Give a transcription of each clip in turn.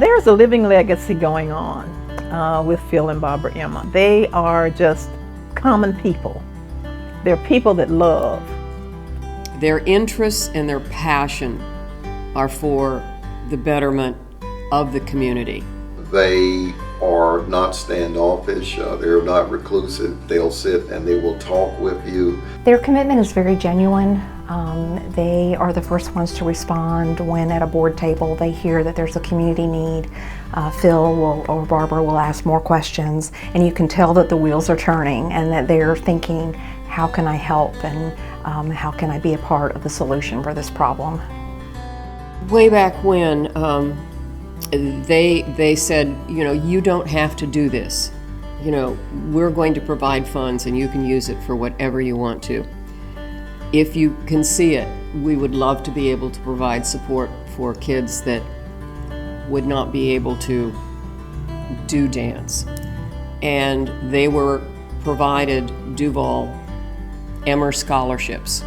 There's a living legacy going on with Phil and Barbara Emmer. They are just common people. They're people that love. Their interests and their passion are for the betterment of the community. They are not standoffish, they're not reclusive. They'll sit and they will talk with you. Their commitment is very genuine. They are the first ones to respond when at a board table they hear that there's a community need. Phil or Barbara will ask more questions, and you can tell that the wheels are turning and that they're thinking, how can I help and how can I be a part of the solution for this problem? Way back when, they said, you don't have to do this. We're going to provide funds and you can use it for whatever you want to. If you can see it, we would love to be able to provide support for kids that would not be able to do dance. And they were provided Duval Emmers scholarships.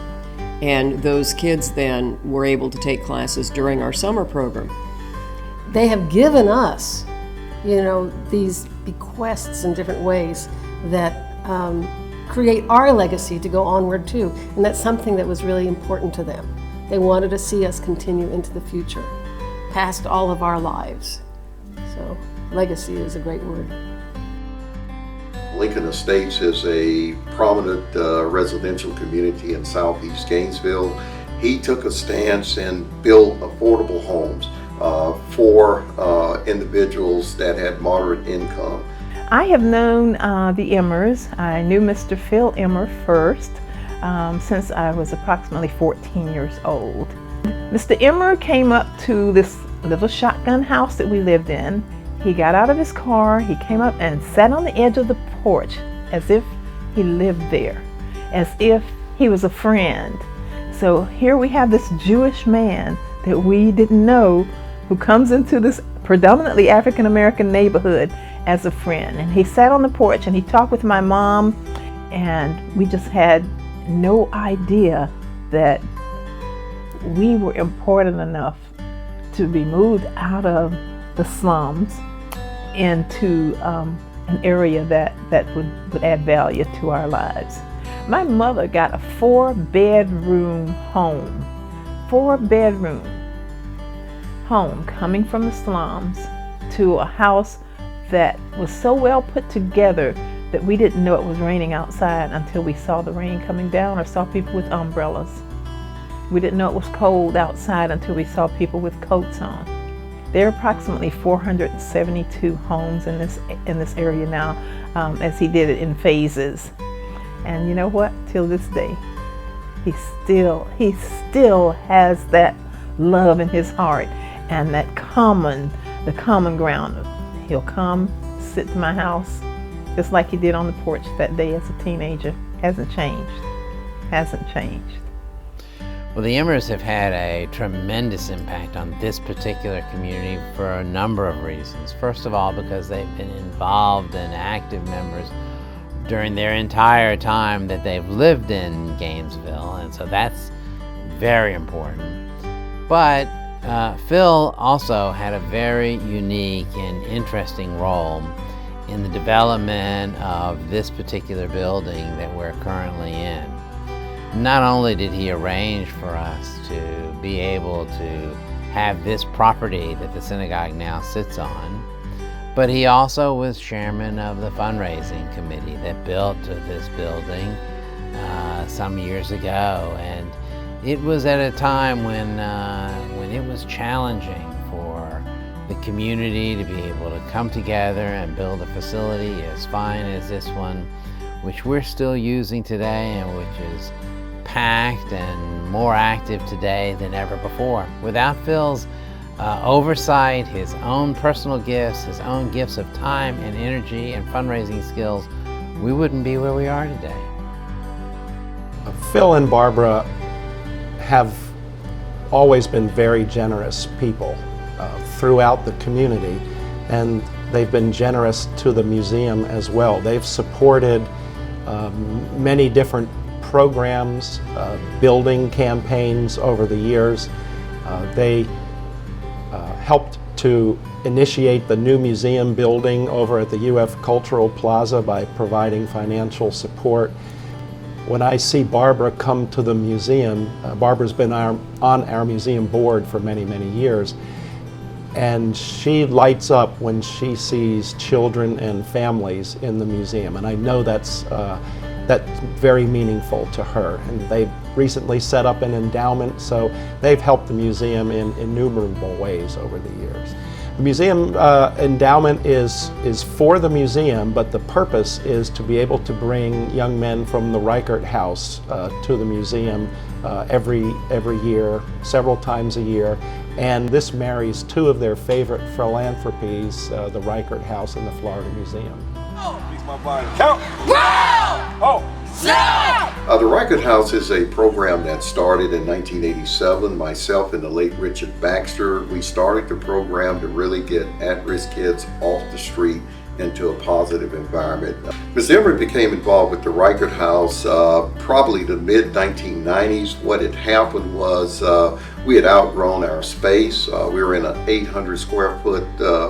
And those kids then were able to take classes during our summer program. They have given us, these bequests in different ways that create our legacy to go onward too. And that's something that was really important to them. They wanted to see us continue into the future, past all of our lives. So legacy is a great word. Lincoln Estates is a prominent residential community in southeast Gainesville. He took a stance and built affordable homes for individuals that had moderate income. I have known the Emmers. I knew Mr. Phil Emmer first since I was approximately 14 years old. Mr. Emmer came up to this little shotgun house that we lived in. He got out of his car, he came up and sat on the edge of the porch as if he lived there, as if he was a friend. So here we have this Jewish man that we didn't know who comes into this predominantly African American neighborhood as a friend. And he sat on the porch and he talked with my mom, and we just had no idea that we were important enough to be moved out of the slums into an area that would add value to our lives. My mother got a 4-bedroom home, 4-bedroom home coming from the slums to a house that was so well put together that we didn't know it was raining outside until we saw the rain coming down or saw people with umbrellas. We didn't know it was cold outside until we saw people with coats on. There are approximately 472 homes in this area now, as he did it in phases. And you know what? Till this day, he still has that love in his heart and that the common ground. He'll come, sit to my house, just like he did on the porch that day as a teenager. Hasn't changed. Well, the Emmers have had a tremendous impact on this particular community for a number of reasons. First of all, because they've been involved and active members during their entire time that they've lived in Gainesville, and so that's very important. But Phil also had a very unique and interesting role in the development of this particular building that we're currently in. Not only did he arrange for us to be able to have this property that the synagogue now sits on, but he also was chairman of the fundraising committee that built this building some years ago. And it was at a time when it was challenging for the community to be able to come together and build a facility as fine as this one, which we're still using today and which is packed and more active today than ever before. Without Phil's oversight, his own personal gifts, his own gifts of time and energy and fundraising skills, we wouldn't be where we are today. Phil and Barbara have always been very generous people throughout the community, and they've been generous to the museum as well. They've supported many different programs, building campaigns over the years. They helped to initiate the new museum building over at the UF Cultural Plaza by providing financial support. When I see Barbara come to the museum, Barbara's been on our museum board for many, many years, and she lights up when she sees children and families in the museum, and I know that's very meaningful to her. And they've recently set up an endowment, so they've helped the museum in innumerable ways over the years. The museum endowment is for the museum, but the purpose is to be able to bring young men from the Reichert House to the museum every year, several times a year. And this marries two of their favorite philanthropies, the Reichert House and the Florida Museum. The Reichert House is a program that started in 1987. Myself and the late Richard Baxter, we started the program to really get at-risk kids off the street into a positive environment. Ms. Emmers became involved with the Reichert House probably the mid-1990s. What had happened was we had outgrown our space. We were in an 800 square foot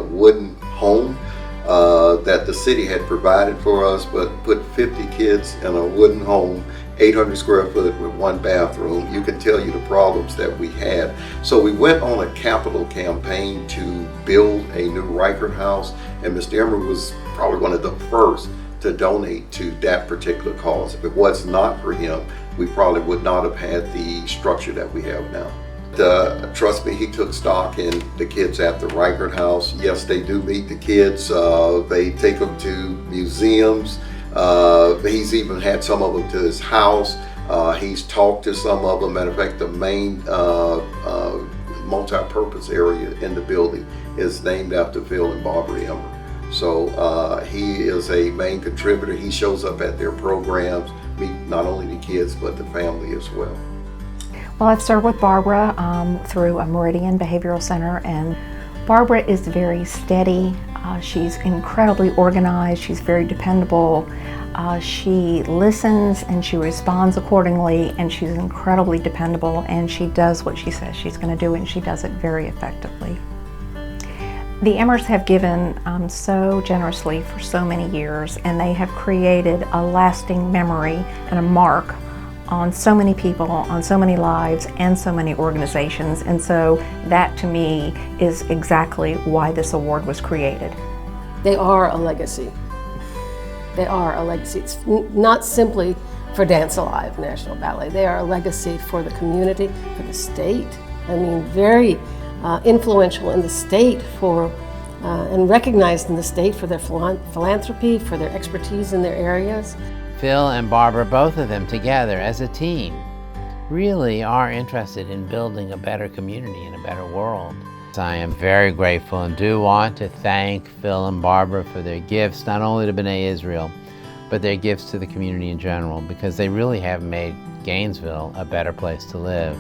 wooden home that the city had provided for us, but put 50 kids in a wooden home, 800 square foot with one bathroom. You can tell you the problems that we had. So we went on a capital campaign to build a new Reichert House, and Mr. Emmers was probably one of the first to donate to that particular cause. If it was not for him, we probably would not have had the structure that we have now. Trust me, he took stock in the kids at the Reichert House. Yes, they do meet the kids. They take them to museums. He's even had some of them to his house. He's talked to some of them. Matter of fact, the main multi-purpose area in the building is named after Phil and Barbara Emmers. So he is a main contributor. He shows up at their programs, meet not only the kids, but the family as well. Well, I've served with Barbara through a Meridian Behavioral Center, and Barbara is very steady. She's incredibly organized. She's very dependable. She listens and she responds accordingly, and she's incredibly dependable, and she does what she says she's going to do, and she does it very effectively. The Emmers have given so generously for so many years, and they have created a lasting memory and a mark on so many people, on so many lives, and so many organizations. And so that, to me, is exactly why this award was created. They are a legacy. They are a legacy. It's not simply for Dance Alive National Ballet. They are a legacy for the community, for the state. I mean, very influential in the state and recognized in the state for their philanthropy, for their expertise in their areas. Phil and Barbara, both of them together as a team, really are interested in building a better community and a better world. I am very grateful and do want to thank Phil and Barbara for their gifts, not only to B'nai Israel, but their gifts to the community in general, because they really have made Gainesville a better place to live.